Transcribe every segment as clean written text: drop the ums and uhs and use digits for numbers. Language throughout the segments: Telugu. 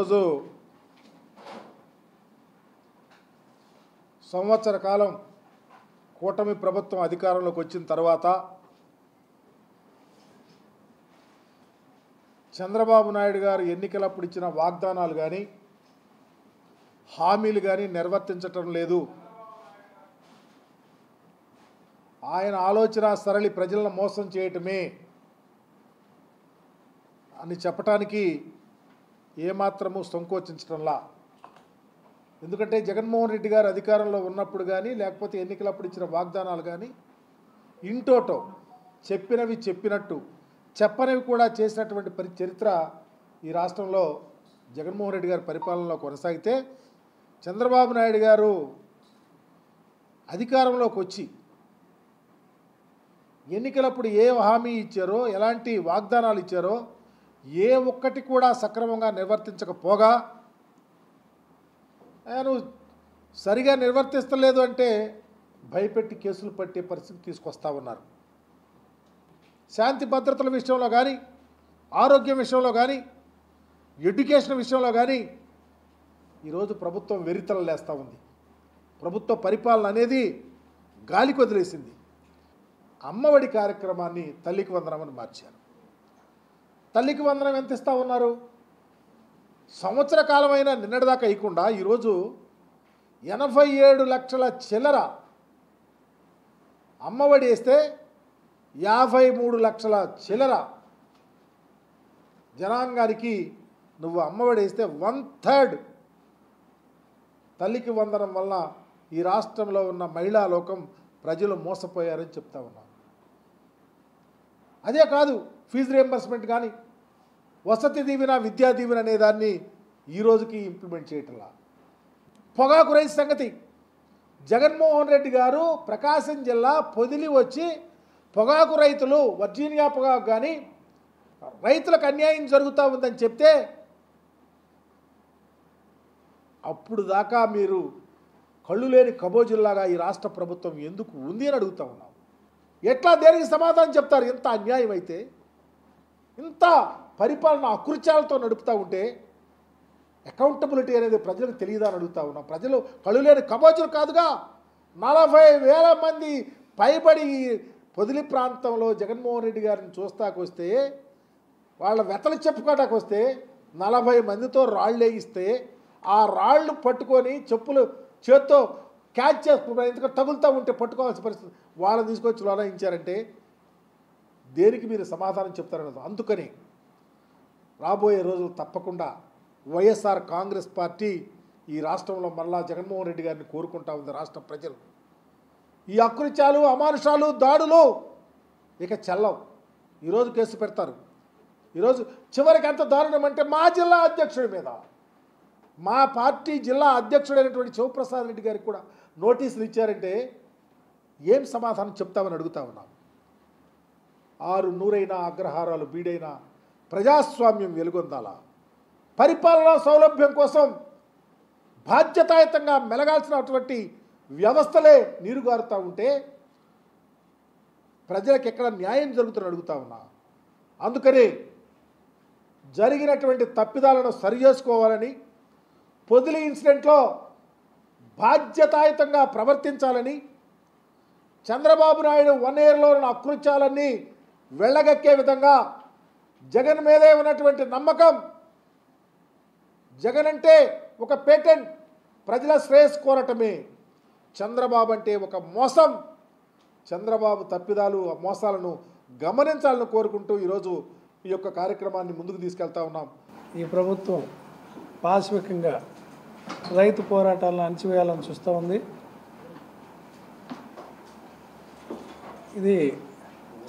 ఈరోజు సంవత్సర కాలం కూటమి ప్రభుత్వం అధికారంలోకి వచ్చిన తర్వాత చంద్రబాబు నాయుడు గారు ఎన్నికలప్పుడు ఇచ్చిన వాగ్దానాలు కానీ హామీలు కానీ నిర్వర్తించటం లేదు. ఆయన ఆలోచన సరళి ప్రజలను మోసం చేయటమే అని చెప్పటానికి ఏమాత్రము సంకోచించటంలా. ఎందుకంటే జగన్మోహన్ రెడ్డి గారు అధికారంలో ఉన్నప్పుడు కానీ లేకపోతే ఎన్నికలప్పుడు ఇచ్చిన వాగ్దానాలు కానీ ఇంటోటో చెప్పినవి చెప్పినట్టు చెప్పనివి కూడా చేసినటువంటి చరిత్ర ఈ రాష్ట్రంలో జగన్మోహన్ రెడ్డి గారి పరిపాలనలో కొనసాగితే, చంద్రబాబు నాయుడు గారు అధికారంలోకి వచ్చి ఎన్నికలప్పుడు ఏ హామీ ఇచ్చారో, ఎలాంటి వాగ్దానాలు ఇచ్చారో ఏ ఒక్కటి కూడా సక్రమంగా నిర్వర్తించకపోగా, ఆయన సరిగా నిర్వర్తిస్తలేదు అంటే భయపెట్టి కేసులు పట్టే పరిస్థితి తీసుకొస్తా ఉన్నారు. శాంతి భద్రతల విషయంలో కానీ, ఆరోగ్యం విషయంలో కానీ, ఎడ్యుకేషన్ విషయంలో కానీ ఈరోజు ప్రభుత్వం వెరితలు లేస్తూ ఉంది. ప్రభుత్వ పరిపాలన అనేది గాలికి వదిలేసింది. అమ్మఒడి కార్యక్రమాన్ని తల్లికి వందనమని మార్చారు. తల్లికి వందనం ఎంత ఇస్తూ ఉన్నారు? సంవత్సర కాలమైన నిన్నటిదాకా ఇవ్వకుండా ఈరోజు 87 లక్షల చిల్లర అమ్మఒడి వేస్తే 53 లక్షల చిల్లర జనాంగానికి నువ్వు అమ్మఒడి వేస్తే 1/3 తల్లికి వందనం వల్ల ఈ రాష్ట్రంలో ఉన్న మహిళా లోకం ప్రజలు మోసపోయారని చెప్తా ఉన్నాం. అదే కాదు, ఫీజు రియంబర్స్మెంట్ కానీ, వసతి దీవెన, విద్యా దీవెన అనే దాన్ని ఈ రోజుకి ఇంప్లిమెంట్ చేయటంలా. పొగాకు రైతు సంగతి, జగన్మోహన్ రెడ్డి గారు ప్రకాశం జిల్లా పొదిలి వచ్చి పొగాకు రైతులు వర్జీనియా పొగాకు కానీ రైతులకు అన్యాయం జరుగుతూ ఉందని చెప్తే అప్పుడు దాకా మీరు కళ్ళు లేని కబోజిల్లాగా ఈ రాష్ట్ర ప్రభుత్వం ఎందుకు ఉంది అని అడుగుతూ ఉన్నాం. ఎట్లా దేనికి సమాధానం చెప్తారు? ఇంత అన్యాయం అయితే, ఇంత పరిపాలన అకృత్యాలతో నడుపుతూ ఉంటే అకౌంటబిలిటీ అనేది ప్రజలకు తెలియదా అని అడుగుతూ ఉన్నాం. ప్రజలు కళ్ళు లేని కబోజులు కాదుగా. 40,000 మంది పైబడి పొదిలి ప్రాంతంలో జగన్మోహన్ రెడ్డి గారిని చూస్తాకు వస్తే, వాళ్ళ వెతలు చెప్పుకోవడానికి వస్తే 40 మందితో రాళ్ళు వేయిస్తే ఆ రాళ్ళు పట్టుకొని చెప్పులు చేత్తో క్యాచ్ చేసుకుంటారు. ఎందుకంటే తగులుతూ ఉంటే పట్టుకోవాల్సిన పరిస్థితి. వాళ్ళని తీసుకొచ్చి లోనాయించారంటే దేనికి మీరు సమాధానం చెప్తారన్నది. అందుకని రాబోయే రోజులు తప్పకుండా వైఎస్ఆర్ కాంగ్రెస్ పార్టీ ఈ రాష్ట్రంలో మళ్ళా జగన్మోహన్ రెడ్డి గారిని కోరుకుంటా ఉంది రాష్ట్ర ప్రజలు. ఈ అకృత్యాలు, అమానుషాలు, దాడులు ఇక చెల్లవు. ఈరోజు కేసు పెడతారు. ఈరోజు చివరికి ఎంత దారుణం అంటే మా జిల్లా అధ్యక్షుడి మీద, మా పార్టీ జిల్లా అధ్యక్షుడైనటువంటి శివప్రసాద్ రెడ్డి గారికి కూడా నోటీసులు ఇచ్చారంటే ఏం సమాధానం చెప్తామని అడుగుతా ఉన్నాం. 6 నూరైన అగ్రహారాలు బీడైన ప్రజాస్వామ్యం వెలుగొందాలా? పరిపాలనా సౌలభ్యం కోసం బాధ్యతాయుతంగా మెలగాల్సినటువంటి వ్యవస్థలే నీరుగారుతూ ఉంటే ప్రజలకు ఎక్కడ న్యాయం జరుగుతుందని అడుగుతా ఉన్నా. అందుకని జరిగినటువంటి తప్పిదాలను సరిచేసుకోవాలని, పొదిలి ఇన్సిడెంట్లో బాధ్యతాయుతంగా ప్రవర్తించాలని, చంద్రబాబు నాయుడు 1 ఇయర్లో ఉన్న అకృత్యాలన్నీ వెళ్ళగక్కే విధంగా జగన్ మీదే ఉన్నటువంటి నమ్మకం, జగన్ అంటే ఒక పేటెంట్, ప్రజల శ్రేయస్ కోరటమే. చంద్రబాబు అంటే ఒక మోసం. చంద్రబాబు తప్పిదాలు, ఆ మోసాలను గమనించాలని కోరుకుంటూ ఈరోజు ఈ యొక్క కార్యక్రమాన్ని ముందుకు తీసుకెళ్తా ఉన్నాం. ఈ ప్రభుత్వం పాశవికంగా రైతు పోరాటాలను అణచివేయాలని చూస్తూ ఉంది. ఇది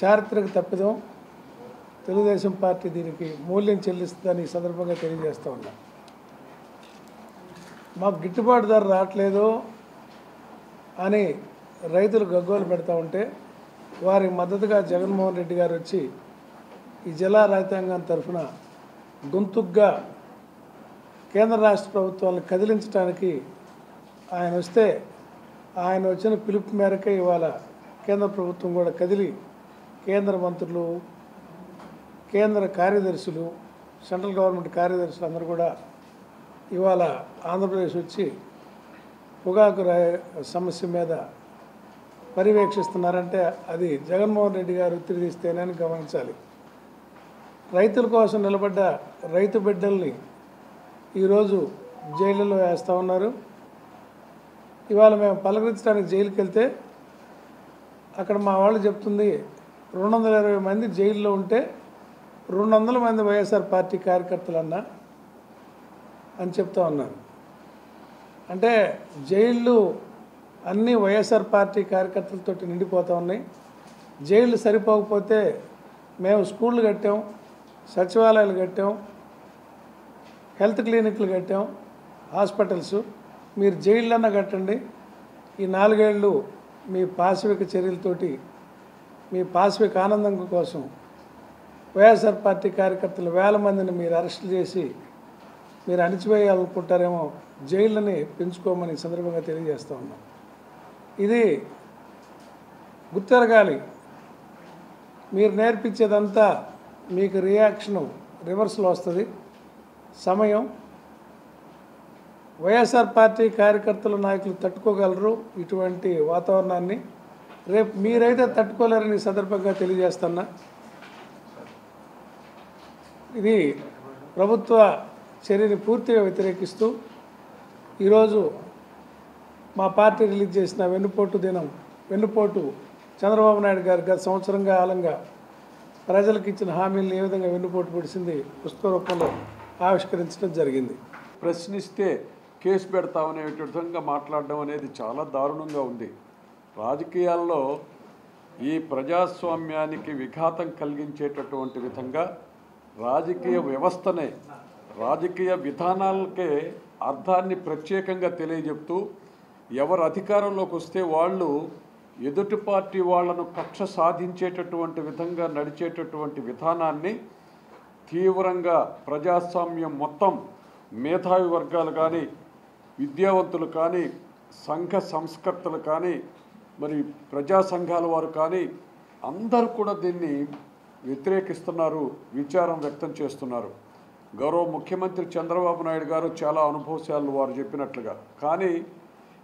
చారిత్రక తప్పిదం. తెలుగుదేశం పార్టీ దీనికి మూల్యం చెల్లిస్తుందని ఈ సందర్భంగా తెలియజేస్తూ ఉన్నాం. మాకు గిట్టుబాటు ధర రావట్లేదు అని రైతులు గగ్గోలు పెడతా ఉంటే వారికి మద్దతుగా జగన్మోహన్ రెడ్డి గారు వచ్చి ఈ జిల్లా రైతాంగం తరఫున గొంతుగ్గా కేంద్ర రాష్ట్ర ప్రభుత్వాలను కదిలించడానికి ఆయన వస్తే, ఆయన వచ్చిన పిలుపు మేరకే ఇవాళ కేంద్ర ప్రభుత్వం కూడా కదిలి కేంద్ర మంత్రులు, కేంద్ర కార్యదర్శులు, సెంట్రల్ గవర్నమెంట్ కార్యదర్శులు అందరూ కూడా ఇవాళ ఆంధ్రప్రదేశ్ వచ్చి పొగాకు సమస్య మీద పర్యవేక్షిస్తున్నారంటే అది జగన్మోహన్ రెడ్డి గారు ఒత్తిడి తీస్తేనని గమనించాలి. రైతుల కోసం నిలబడ్డ రైతు బిడ్డల్ని ఈరోజు జైళ్ళలో వేస్తూ ఉన్నారు. ఇవాళ మేము పలకరించడానికి జైలుకి వెళ్తే అక్కడ మా వాళ్ళు చెప్తుంది 220 మంది జైల్లో ఉంటే 200 మంది వైఎస్ఆర్ పార్టీ కార్యకర్తలన్నా అని చెప్తా ఉన్నారు. అంటే జైళ్ళు అన్నీ వైఎస్ఆర్ పార్టీ కార్యకర్తలతో నిండిపోతూ ఉన్నాయి. జైళ్ళు సరిపోకపోతే మేము స్కూళ్ళు కట్టాం, సచివాలయాలు కట్టాం, హెల్త్ క్లినిక్లు కట్టాం, హాస్పిటల్స్. మీరు జైళ్ళన్నా కట్టండి. ఈ 4 ఏళ్ళు మీ పాశవిక చర్యలతోటి మీ పాశవిక ఆనందం కోసం వైఎస్ఆర్ పార్టీ కార్యకర్తలు 1000 మందిని మీరు అరెస్ట్ చేసి మీరు అణిచివేయాలనుకుంటారేమో. జైళ్ళని పెంచుకోమని సందర్భంగా తెలియజేస్తూ ఉన్నాం. ఇది గుర్తెరగాలి. మీరు నేర్పించేదంతా మీకు రియాక్షను రివర్స్లో వస్తుంది. సమయం వైఎస్ఆర్ పార్టీ కార్యకర్తల నాయకులు తట్టుకోగలరు ఇటువంటి వాతావరణాన్ని. రేపు మీరైతే తట్టుకోలేరని సందర్భంగా తెలియజేస్తున్నా. ఇది ప్రభుత్వ చర్యని పూర్తిగా వ్యతిరేకిస్తూ ఈరోజు మా పార్టీ రిలీజ్ చేసిన వెన్నుపోటు చంద్రబాబు నాయుడు గారు గత సంవత్సరంగా కాలంగా ప్రజలకు ఇచ్చిన హామీలను ఏ విధంగా వెన్నుపోటు పొడిచింది పుస్తక రూపంలో ఆవిష్కరించడం జరిగింది. ప్రశ్నిస్తే కేసు పెడతామనే విధంగా మాట్లాడడం అనేది చాలా దారుణంగా ఉంది. రాజకీయాల్లో ఈ ప్రజాస్వామ్యానికి విఘాతం కలిగించేటటువంటి విధంగా రాజకీయ వ్యవస్థనే, రాజకీయ విధానాలకే అర్థాన్ని ప్రత్యేకంగా తెలియజెప్తూ ఎవరు అధికారంలోకి వస్తే వాళ్ళు ఎదుటి పార్టీ వాళ్లను కక్ష సాధించేటటువంటి విధంగా నడిచేటటువంటి విధానాన్ని తీవ్రంగా ప్రజాస్వామ్యం మొత్తం మేధావి వర్గాలు కానీ, విద్యావంతులు కానీ, సంఘ సంస్కర్తలు కానీ, మరి ప్రజా సంఘాల వారు కానీ అందరూ కూడా దీన్ని వ్యతిరేకిస్తున్నారు, విచారం వ్యక్తం చేస్తున్నారు. గౌరవ ముఖ్యమంత్రి చంద్రబాబు నాయుడు గారు చాలా అనుభవశాలు వారు చెప్పినట్లుగా. కానీ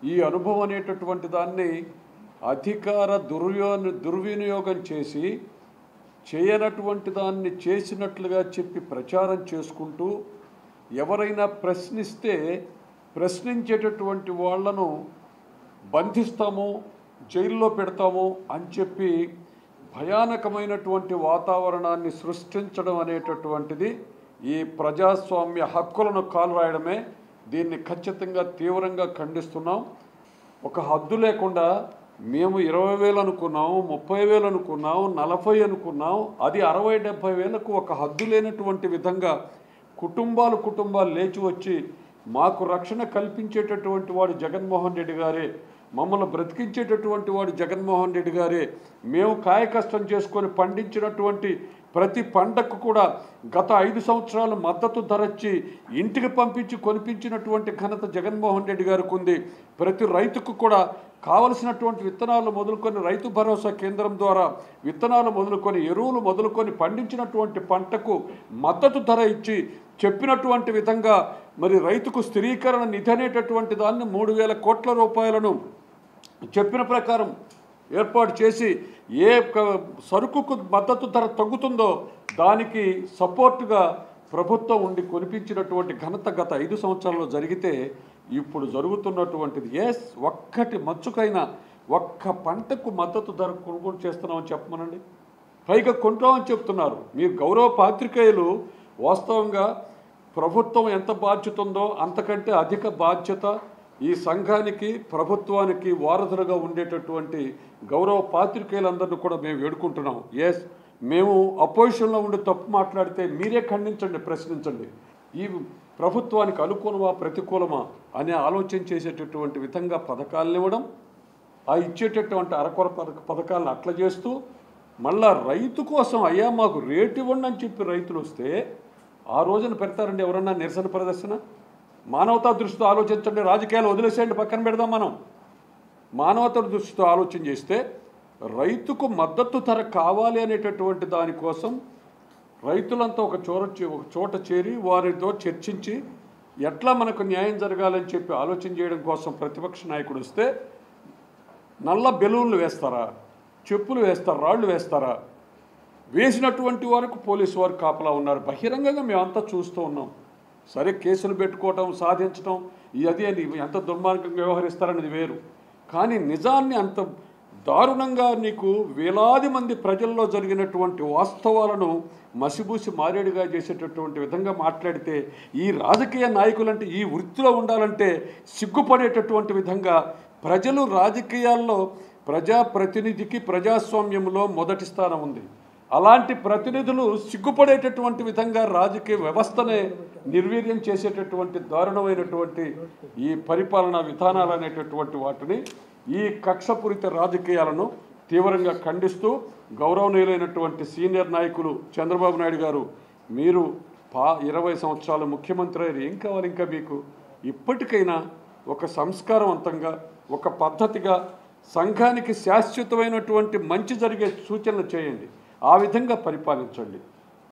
ఈ అనుభవం అనేటటువంటి దాన్ని అధికార దుర్వినియోగం చేసి చేయనటువంటి దాన్ని చేసినట్లుగా చెప్పి ప్రచారం చేసుకుంటూ ఎవరైనా ప్రశ్నిస్తే ప్రశ్నించేటటువంటి వాళ్లను బంధిస్తాము, జైల్లో పెడతాము అని చెప్పి భయానకమైనటువంటి వాతావరణాన్ని సృష్టించడం అనేటటువంటిది ఈ ప్రజాస్వామ్య హక్కులను కాలురాయడమే. దీన్ని ఖచ్చితంగా తీవ్రంగా ఖండిస్తున్నాం. ఒక హద్దు లేకుండా మేము 20,000 అనుకున్నాం, 30,000 అనుకున్నాం, 40 అనుకున్నాం, అది 60-70 వేలకు ఒక హద్దు లేనటువంటి విధంగా కుటుంబాలు లేచి వచ్చి మాకు రక్షణ కల్పించేటటువంటి వాడు జగన్మోహన్ రెడ్డి గారే, మమ్మల్ని బ్రతికించేటటువంటి వాడు జగన్మోహన్ రెడ్డి గారే, మేము కాయకష్టం చేసుకొని పండించినటువంటి ప్రతి పంటకు కూడా గత 5 సంవత్సరాలు మద్దతు ధరచ్చి ఇంటికి పంపించి కొనిపించినటువంటి ఘనత జగన్మోహన్ రెడ్డి గారికి ఉంది. ప్రతి రైతుకు కూడా కావలసినటువంటి విత్తనాలు మొదలుకొని రైతు భరోసా కేంద్రం ద్వారా విత్తనాలు మొదలుకొని ఎరువులు మొదలుకొని పండించినటువంటి పంటకు మద్దతు ధర ఇచ్చి చెప్పినటువంటి విధంగా మరి రైతుకు స్థిరీకరణ నిధి అనేటటువంటి దాన్ని 3,000 కోట్ల రూపాయలను చెప్పిన ప్రకారం ఏర్పాటు చేసి ఏ సరుకుకు మద్దతు ధర తగ్గుతుందో దానికి సపోర్టుగా ప్రభుత్వం ఉండి కొనిపించినటువంటి ఘనత గత 5 సంవత్సరాల్లో జరిగితే ఇప్పుడు జరుగుతున్నటువంటిది ఒక్కటి మచ్చుకైనా ఒక్క పంటకు మద్దతు ధర కొనుగోలు చేస్తున్నామని చెప్పమనండి. పైగా కొంటామని చెప్తున్నారు. మీరు గౌరవ పాత్రికేయులు వాస్తవంగా ప్రభుత్వం ఎంత బాధ్యత ఉందో అంతకంటే అధిక బాధ్యత ఈ సంఘానికి ప్రభుత్వానికి వారధులుగా ఉండేటటువంటి గౌరవ పాత్రికేయులందరినీ కూడా మేము వేడుకుంటున్నాం. మేము అపోజిషన్లో ఉండి తప్పు మాట్లాడితే మీరే ఖండించండి, ప్రశ్నించండి. ఈ ప్రభుత్వానికి అనుకూలమా ప్రతికూలమా అనే ఆలోచన చేసేటటువంటి విధంగా పథకాలను ఇవ్వడం, ఆ ఇచ్చేటటువంటి అరకొర పథకాలను అట్లా చేస్తూ మళ్ళా రైతు కోసం అయ్యా మాకు రేటు ఇవ్వండి అని చెప్పి రైతులు వస్తే ఆ రోజున పెడతారండి ఎవరన్నా నిరసన ప్రదర్శన? మానవతా దృష్టితో ఆలోచించండి. రాజకీయాలు వదిలేసేయండి, పక్కన పెడదాం. మనం మానవతా దృష్టితో ఆలోచన చేస్తే రైతుకు మద్దతు ధర కావాలి అనేటటువంటి దానికోసం రైతులంతా ఒక చోట చేరి వారితో చర్చించి ఎట్లా మనకు న్యాయం జరగాలని చెప్పి ఆలోచన చేయడం కోసం ప్రతిపక్ష నాయకుడు వస్తే నల్ల బెలూన్లు వేస్తారా, చెప్పులు వేస్తారా, రాళ్ళు వేస్తారా? వేసినటువంటి వరకు పోలీసు వారు కాపలా ఉన్నారు. బహిరంగంగా మేమంతా చూస్తూ ఉన్నాం. సరే, కేసులు పెట్టుకోవటం, సాధించడం అది అని ఎంత దుర్మార్గంగా వ్యవహరిస్తారనేది వేరు. కానీ నిజాన్ని అంత దారుణంగా నీకు వేలాది మంది ప్రజల్లో జరిగినటువంటి వాస్తవాలను మసిబూసి మారేడుగా చేసేటటువంటి విధంగా మాట్లాడితే ఈ రాజకీయ నాయకులంటే, ఈ వృత్తిలో ఉండాలంటే సిగ్గుపడేటటువంటి విధంగా ప్రజలు రాజకీయాల్లో ప్రజాప్రతినిధికి ప్రజాస్వామ్యంలో మొదటి స్థానం ఉంది. అలాంటి ప్రతినిధులు సిగ్గుపడేటటువంటి విధంగా రాజకీయ వ్యవస్థనే నిర్వీర్యం చేసేటటువంటి దారుణమైనటువంటి ఈ పరిపాలనా విధానాలు అనేటటువంటి వాటిని, ఈ కక్షపూరిత రాజకీయాలను తీవ్రంగా ఖండిస్తూ గౌరవనీయులైనటువంటి సీనియర్ నాయకులు చంద్రబాబు నాయుడు గారు, మీరు 20 సంవత్సరాలు ముఖ్యమంత్రి అయ్యారు, ఏం కావాలి ఇంకా మీకు? ఇప్పటికైనా ఒక సంస్కారవంతంగా, ఒక పద్ధతిగా సంఘానికి శాశ్వతమైనటువంటి మంచి జరిగే సూచనలు చేయండి. ఆ విధంగా పరిపాలించండి.